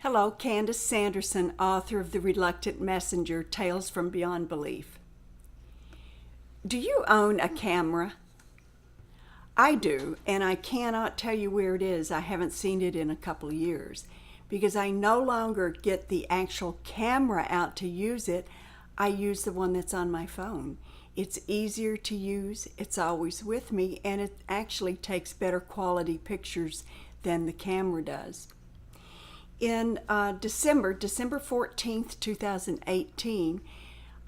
Hello, Candice Sanderson, author of The Reluctant Messenger, Tales from Beyond Belief. Do you own a camera? I do, and I cannot tell you where it is. I haven't seen it in a couple of years because I no longer get the actual camera out to use it. I use the one that's on my phone. It's easier to use, it's always with me, and it actually takes better quality pictures than the camera does. In December 14th, 2018,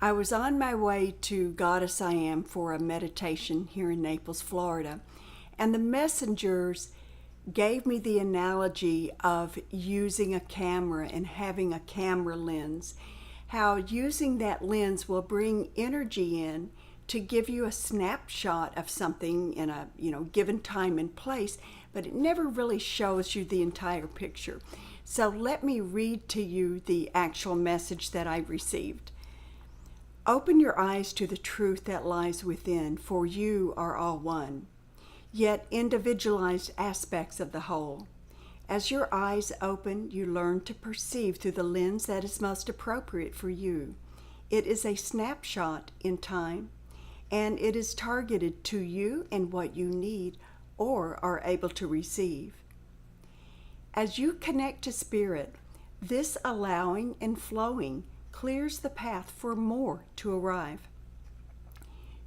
I was on my way to Goddess I Am for a meditation here in Naples, Florida, and the messengers gave me the analogy of using a camera and having a camera lens, how using that lens will bring energy in to give you a snapshot of something in a given time and place, but it never really shows you the entire picture. So let me read to you the actual message that I received. Open your eyes to the truth that lies within, for you are all one, yet individualized aspects of the whole. As your eyes open, you learn to perceive through the lens that is most appropriate for you. It is a snapshot in time, and it is targeted to you and what you need or are able to receive. As you connect to Spirit, this allowing and flowing clears the path for more to arrive.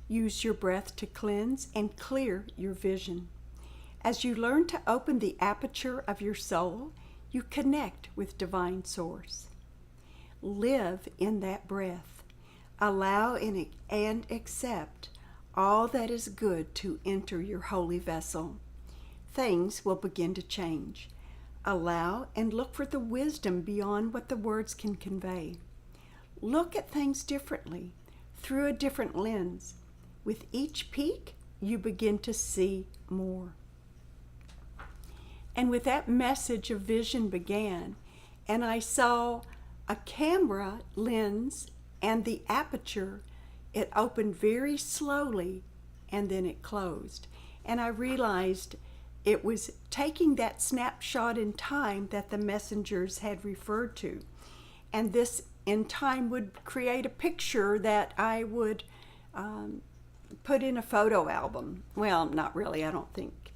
Use your breath to cleanse and clear your vision. As you learn to open the aperture of your soul, you connect with Divine Source. Live in that breath. Allow and accept all that is good to enter your holy vessel. Things will begin to change. Allow and look for the wisdom beyond what the words can convey. Look at things differently, through a different lens. With each peek, you begin to see more. And with that message, a vision began, and I saw a camera lens and the aperture. It opened very slowly, and then it closed. And I realized it was taking that snapshot in time that the messengers had referred to. And this in time would create a picture that I would put in a photo album. Well, not really. I don't think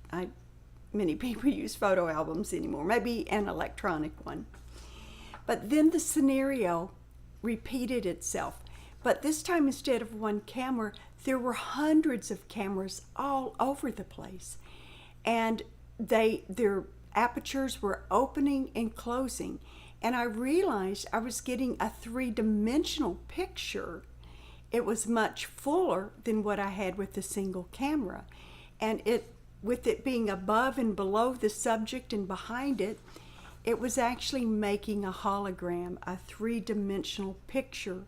many people use photo albums anymore. Maybe an electronic one. But then the scenario repeated itself. But this time, instead of one camera, there were hundreds of cameras all over the place. And their apertures were opening and closing. And I realized I was getting a three-dimensional picture. It was much fuller than what I had with the single camera. And with it being above and below the subject and behind it, it was actually making a hologram, a three-dimensional picture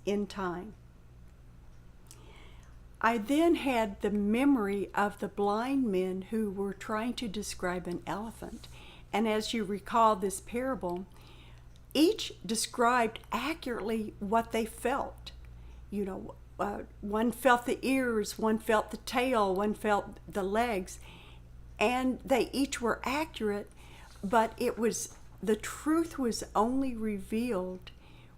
in time. I then had the memory of the blind men who were trying to describe an elephant. And as you recall this parable, each described accurately what they felt. One felt the ears, one felt the tail, one felt the legs, and they each were accurate, but the truth was only revealed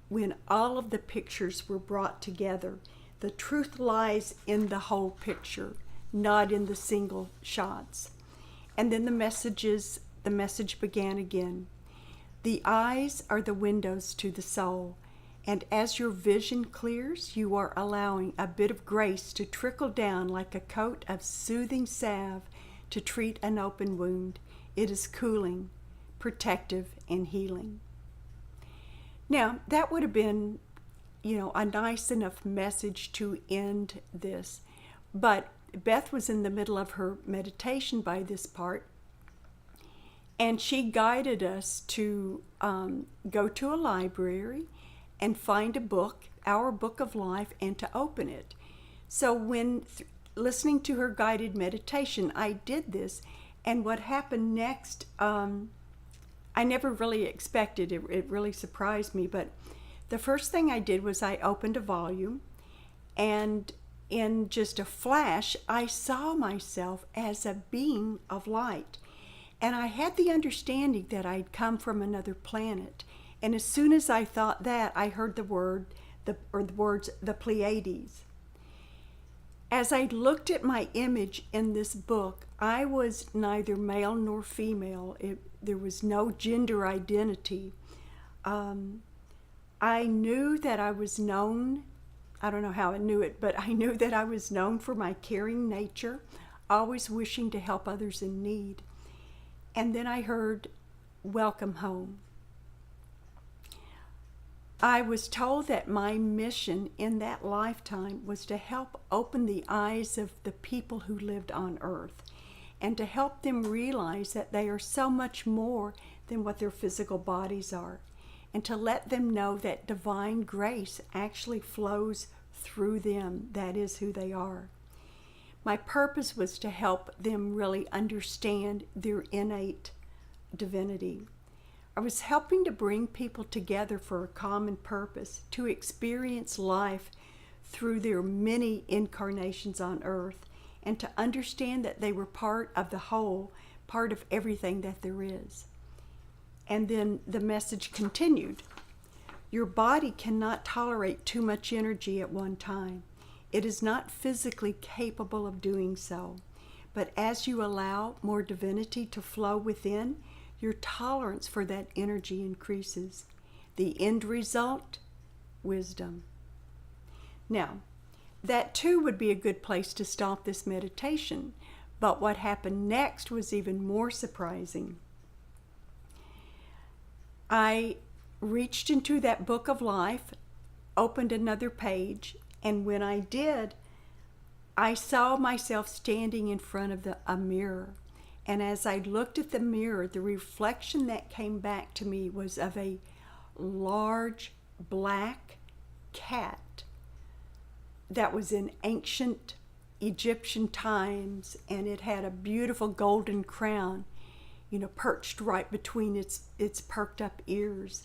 when all of the pictures were brought together. The truth lies in the whole picture, not in the single shots. And then the message began again. The eyes are the windows to the soul, and as your vision clears, you are allowing a bit of grace to trickle down like a coat of soothing salve to treat an open wound. It is cooling, protective, and healing. Now, that would have been a nice enough message to end this. But Beth was in the middle of her meditation by this part, and she guided us to go to a library and find a book, our book of life, and to open it. So when listening to her guided meditation, I did this, and what happened next, I never really expected. It really surprised me, but the first thing I did was I opened a volume, and in just a flash, I saw myself as a being of light. And I had the understanding that I'd come from another planet. And as soon as I thought that, I heard the words, the Pleiades. As I looked at my image in this book, I was neither male nor female. There was no gender identity. I knew that I was known, I don't know how I knew it, but I knew that I was known for my caring nature, always wishing to help others in need. And then I heard, "Welcome home." I was told that my mission in that lifetime was to help open the eyes of the people who lived on earth and to help them realize that they are so much more than what their physical bodies are, and to let them know that divine grace actually flows through them. That is who they are. My purpose was to help them really understand their innate divinity. I was helping to bring people together for a common purpose, to experience life through their many incarnations on earth, and to understand that they were part of the whole, part of everything that there is. And then the message continued. Your body cannot tolerate too much energy at one time. It is not physically capable of doing so. But as you allow more divinity to flow within, your tolerance for that energy increases. The end result, wisdom. Now, that too would be a good place to stop this meditation, but what happened next was even more surprising. I reached into that book of life, opened another page, and when I did, I saw myself standing in front of a mirror. And as I looked at the mirror, the reflection that came back to me was of a large black cat that was in ancient Egyptian times, and it had a beautiful golden crown, perched right between its perked up ears.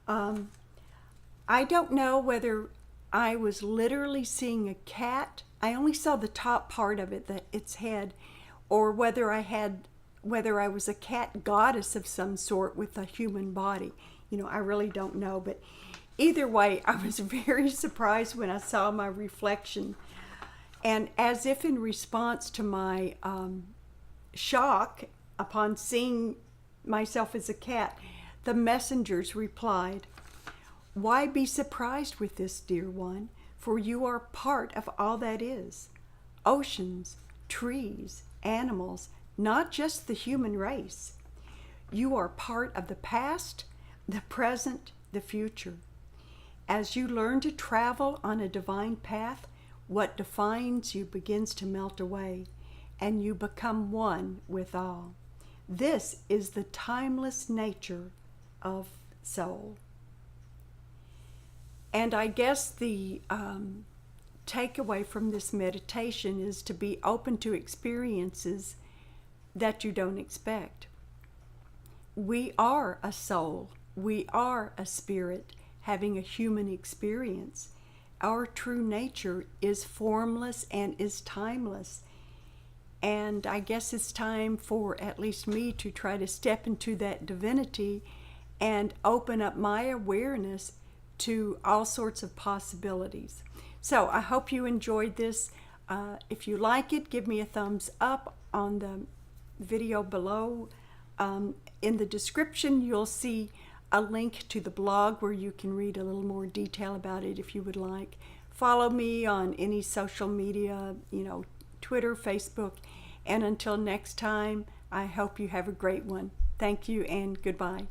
I don't know whether I was literally seeing a cat. I only saw the top part of it, its head, or whether I was a cat goddess of some sort with a human body. I really don't know. But either way, I was very surprised when I saw my reflection. And as if in response to my shock upon seeing myself as a cat, the messengers replied, "Why be surprised with this, dear one? For you are part of all that is. Oceans, trees, animals, not just the human race. You are part of the past, the present, the future. As you learn to travel on a divine path, what defines you begins to melt away, and you become one with all. This is the timeless nature of soul." And I guess the takeaway from this meditation is to be open to experiences that you don't expect. We are a soul. We are a spirit having a human experience. Our true nature is formless and is timeless. And I guess it's time for at least me to try to step into that divinity and open up my awareness to all sorts of possibilities. So I hope you enjoyed this. If you like it, give me a thumbs up on the video below. In the description, you'll see a link to the blog where you can read a little more detail about it if you would like. Follow me on any social media, Twitter, Facebook. And until next time, I hope you have a great one. Thank you and goodbye.